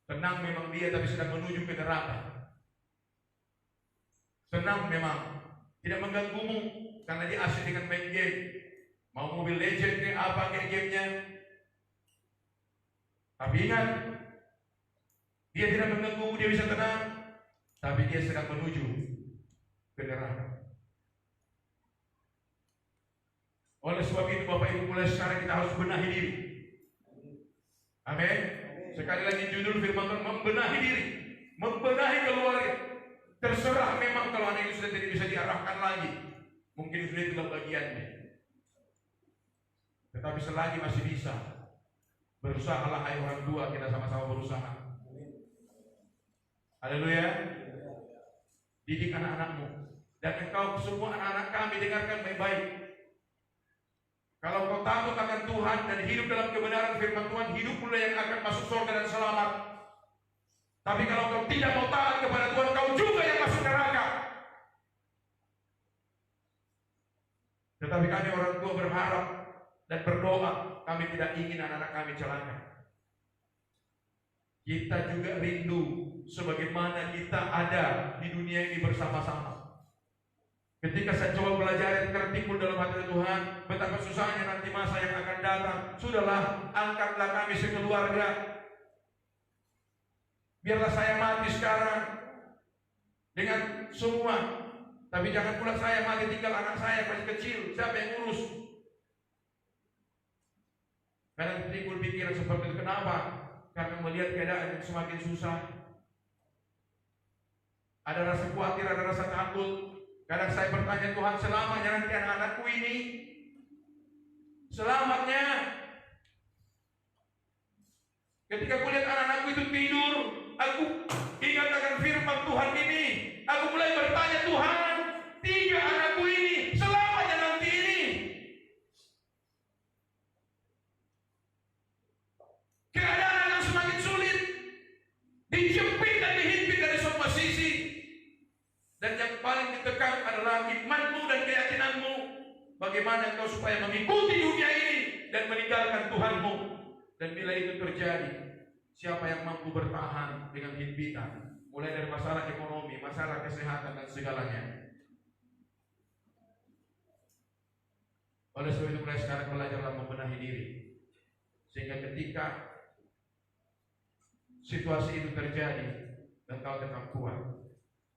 Tenang memang dia, tapi sedang menuju ke neraka. Tenang memang. Tidak mengganggumu karena dia asik dengan main game. Mau Mobile Legend ke apa kayak gamenya. Tapi ingat, dia tidak mengganggu, dia bisa tenang, tapi dia sedang menuju ke neraka. Oleh sebab itu Bapak Ibu, mulai sekarang kita harus benahi diri. Amin. Sekali lagi judul firman Tuhan, membenahi diri, membenahi keluarga. Terserah memang kalau anak itu sudah tidak bisa diarahkan lagi, mungkin sudah itulah bagiannya. Tetapi selagi masih bisa, berusahalah hai orang tua, kita sama-sama berusaha. Haleluya. Didik anak-anakmu. Dan engkau semua anak-anak kami, dengarkan baik-baik. Kalau kau takut akan Tuhan dan hidup dalam kebenaran firman Tuhan, hidup pula yang akan masuk surga dan selamat. Tapi kalau kau tidak mau taat kepada Tuhan, kau juga yang masuk neraka. Tetapi kami orang tua berharap dan berdoa, kami tidak ingin anak-anak kami celaka. Kita juga rindu sebagaimana kita ada di dunia ini bersama-sama. Ketika saya coba belajar tertimbul dalam hati Tuhan, betapa susahnya nanti masa yang akan datang. Sudahlah, angkatlah kami sekeluarga. Biarlah saya mati sekarang dengan semua, tapi jangan pula saya mati tinggal anak saya masih kecil. Siapa yang urus? Kadang timbul pikiran seperti itu. Kenapa? Karena melihat keadaan yang semakin susah. Ada rasa khawatir, ada rasa takut. Kadang saya bertanya, Tuhan, selamatnya nanti anak-anakku ini, selamatnya. Ketika kulihat anak-anakku itu tidur, aku ingat akan firman Tuhan ini. Aku mulai bertanya, Tuhan, 3 anakku ini, selamatnya nanti ini. Keadaan yang semakin sulit, dijepit dan dihimpit dari semua sisi. Dan yang paling ditekan adalah imanmu dan keyakinanmu. Bagaimana engkau supaya mengikuti dunia ini dan meninggalkan Tuhanmu. Dan bila itu terjadi, siapa yang mampu bertahan dengan himpitan, mulai dari masalah ekonomi, masalah kesehatan dan segalanya. Oleh sebab itu mulai sekarang belajarlah membenahi diri, sehingga ketika situasi itu terjadi, engkau tetap kuat.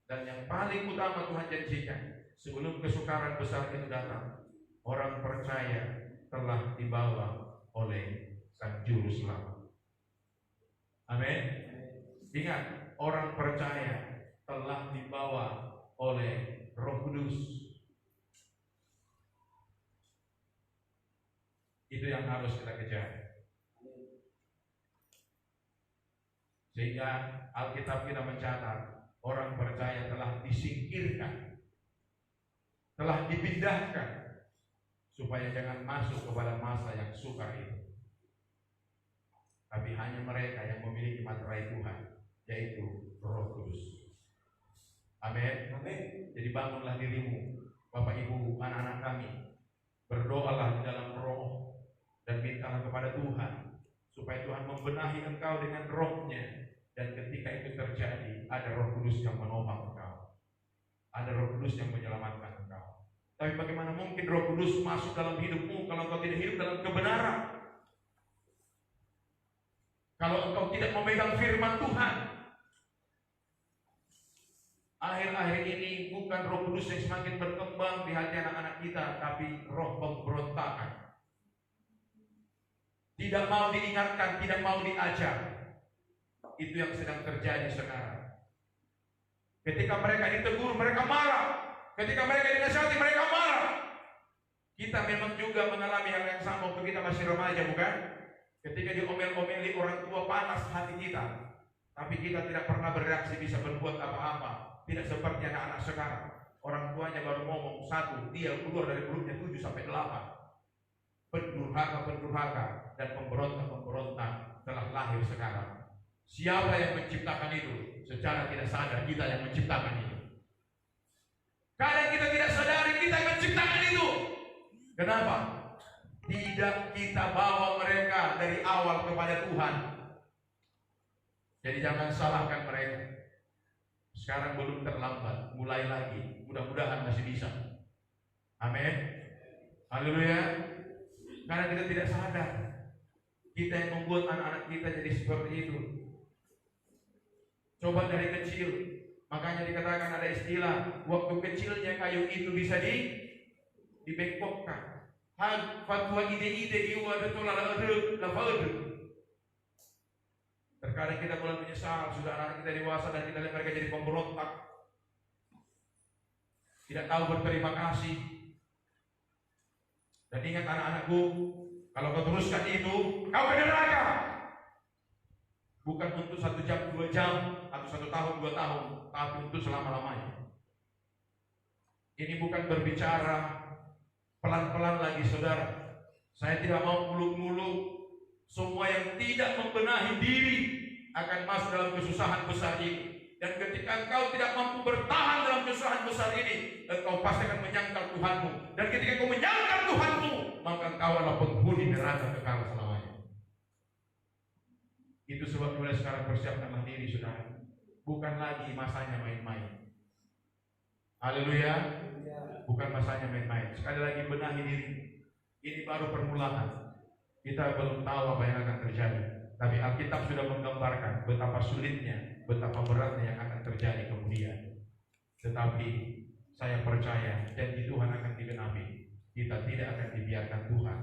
Dan yang paling utama Tuhan janjikan, sebelum kesukaran besar itu datang, orang percaya telah dibawa oleh Sang Juru Selamat. Amin. Ingat, orang percaya telah dibawa oleh Roh Kudus. Itu yang harus kita kejar. Sehingga Alkitab kita mencatat, orang percaya telah disingkirkan, telah dipindahkan, supaya jangan masuk kepada masa yang sukar itu. Tapi hanya mereka yang memiliki materai Tuhan, yaitu Roh Kudus. Amin. Amin. Jadi bangunlah dirimu, Bapak Ibu, anak-anak kami, berdoalah di dalam Roh, dan mintalah kepada Tuhan supaya Tuhan membenahi engkau dengan roh-Nya. Dan ketika itu terjadi, ada Roh Kudus yang menopang engkau, ada Roh Kudus yang menyelamatkan engkau. Tapi bagaimana mungkin Roh Kudus masuk dalam hidupmu kalau engkau tidak hidup dalam kebenaran? Kalau engkau tidak memegang firman Tuhan. Akhir-akhir ini bukan Roh Kudus yang semakin berkembang di hati anak-anak kita, tapi roh pemberontakan. Tidak mau diingatkan, tidak mau diajar. Itu yang sedang terjadi sekarang. Ketika mereka ditegur, mereka marah. Ketika mereka dinasihati, mereka marah. Kita memang juga mengalami hal yang sama waktu kita masih remaja, bukan? Ketika diomel-omeli orang tua, panas hati kita. Tapi kita tidak pernah bereaksi, bisa berbuat apa-apa. Tidak seperti anak-anak sekarang. Orang tuanya baru ngomong satu, dia keluar dari mulutnya 7 sampai 8. Pendurhaka dan pemberontak telah lahir sekarang. Siapa yang menciptakan itu? Secara tidak sadar kita yang menciptakan itu. Kadang kita tidak sadari kita yang menciptakan itu. Kenapa? Tidak kita bawa mereka dari awal kepada Tuhan. Jadi jangan salahkan mereka. Sekarang belum terlambat, mulai lagi. Mudah-mudahan masih bisa. Amin. Haleluya. Karena kita tidak sadar, kita yang membuat anak-anak kita jadi seperti itu. Coba dari kecil, makanya dikatakan ada istilah, waktu kecilnya kayu itu bisa dibengkokkan. Fatwa ide-ide iwa betul ala lafadr. Terkadang kita mulai menyesal, sudah anak kita dewasa dan kita lihat mereka jadi pemberontak, tidak tahu berterima kasih. Dan ingat anak-anakku, kalau kau teruskan itu, kau ke neraka. Bukan untuk 1 jam, 2 jam, atau 1 tahun, 2 tahun, tapi untuk selama-lamanya. Ini bukan berbicara pelan-pelan lagi, saudara. Saya tidak mau muluk-muluk. Semua yang tidak membenahi diri akan masuk dalam kesusahan besar ini. Dan ketika engkau tidak mampu bertahan dalam kesusahan besar ini, engkau pasti akan menyangkal Tuhanmu. Dan ketika engkau menyangkal Tuhanmu, maka engkau adalah penghuni neraka kekal selamanya. Itu sebab mulai sekarang persiapkanlah diri, saudara. Bukan lagi masanya main-main. Haleluya. Bukan masanya main-main. Sekali lagi benahi diri. Ini baru permulaan. Kita belum tahu apa yang akan terjadi. Tapi Alkitab sudah menggambarkan betapa sulitnya, betapa beratnya yang akan terjadi kemudian. Tetapi saya percaya janji Tuhan akan digenapi. Kita tidak akan dibiarkan Tuhan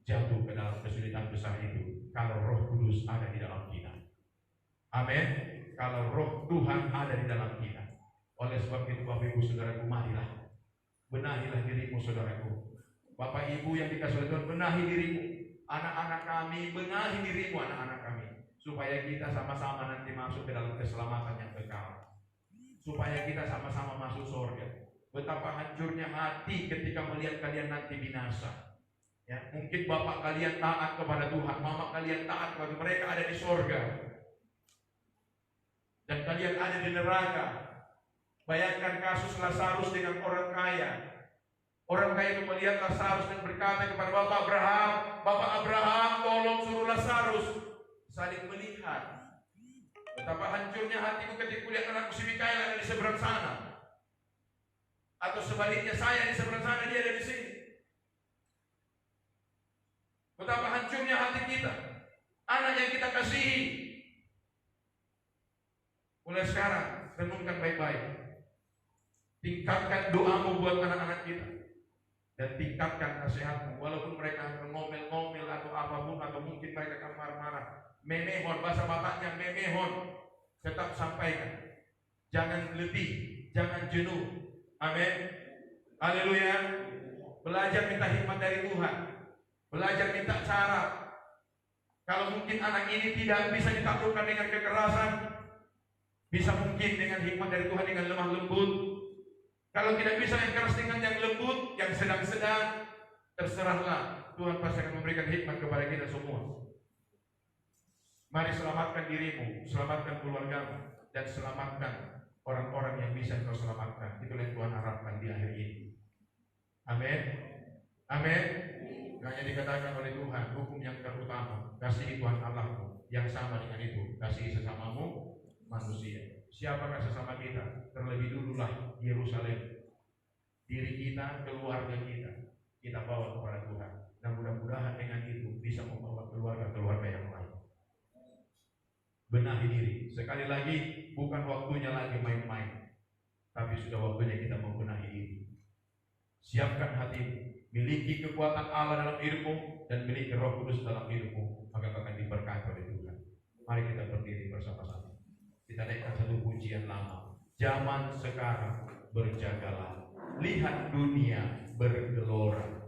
jatuh ke dalam kesulitan besar itu kalau Roh Kudus ada di dalam kita. Amin. Kalau Roh Tuhan ada di dalam kita. Oleh sebab itu Bapak Ibu Saudaraku, marilah benahilah dirimu, saudaraku. Bapak Ibu yang dikasihi Tuhan, benahi dirimu. Anak-anak kami, benahi dirimu, anak-anak kami, supaya kita sama-sama nanti masuk ke dalam keselamatan yang kekal. Supaya kita sama-sama masuk surga. Betapa hancurnya hati ketika melihat kalian nanti binasa. Ya, mungkin bapak kalian taat kepada Tuhan, mama kalian taat kepada mereka, ada di surga. Dan kalian ada di neraka. Bayangkan kasus Lazarus dengan orang kaya. Orang kaya itu melihat Lazarus dan berkata kepada Bapak Abraham, tolong suruh Lazarus. Saling melihat. Betapa hancurnya hatiku ketika kulihat anakku si Mikael ada di seberang sana. Atau sebaliknya saya di seberang sana, dia ada di sini. Betapa hancurnya hati kita. Anak yang kita kasihi. Mulai sekarang, renungkan baik-baik. Tingkatkan doamu buat anak-anak kita. Dan tingkatkan nasihatmu. Walaupun mereka ngomel-ngomel atau apapun, atau mungkin mereka akan marah-marah. Memehon, bahasa Bapaknya memehon. Tetap sampaikan. Jangan letih, jangan jenuh. Amin. Haleluya. Belajar minta hikmat dari Tuhan. Belajar minta cara. Kalau mungkin anak ini tidak bisa ditaklukkan dengan kekerasan, bisa mungkin dengan hikmat dari Tuhan, dengan lemah lembut. Kalau tidak bisa yang keras, dengan yang lembut, yang sedang-sedang, terserahlah. Tuhan pasti akan memberikan hikmat kepada kita semua. Mari selamatkan dirimu, selamatkan keluargamu, dan selamatkan orang-orang yang bisa kau selamatkan. Itulah yang Tuhan harapkan di akhir ini. Amin. Amin. Hanya dikatakan oleh Tuhan, hukum yang terutama, kasihi Tuhan Allahmu, yang sama dengan itu, kasihi sesamamu manusia. Siapakah sesama kita? Terlebih dululah Yerusalem, diri kita, keluarga kita bawa kepada Tuhan. Dan mudah-mudahan dengan itu bisa membawa keluarga-keluarga yang lain. Benahi diri. Sekali lagi, bukan waktunya lagi main-main, tapi sudah waktunya kita membenahi diri. Siapkan hatimu, miliki kekuatan Allah dalam hidupmu, dan miliki Roh Kudus dalam hidupmu, maka akan diberkati oleh Tuhan. Mari kita berdiri bersama-sama. Kita naikkan satu pujian lama. Zaman sekarang berjagalah, lihat dunia bergelora.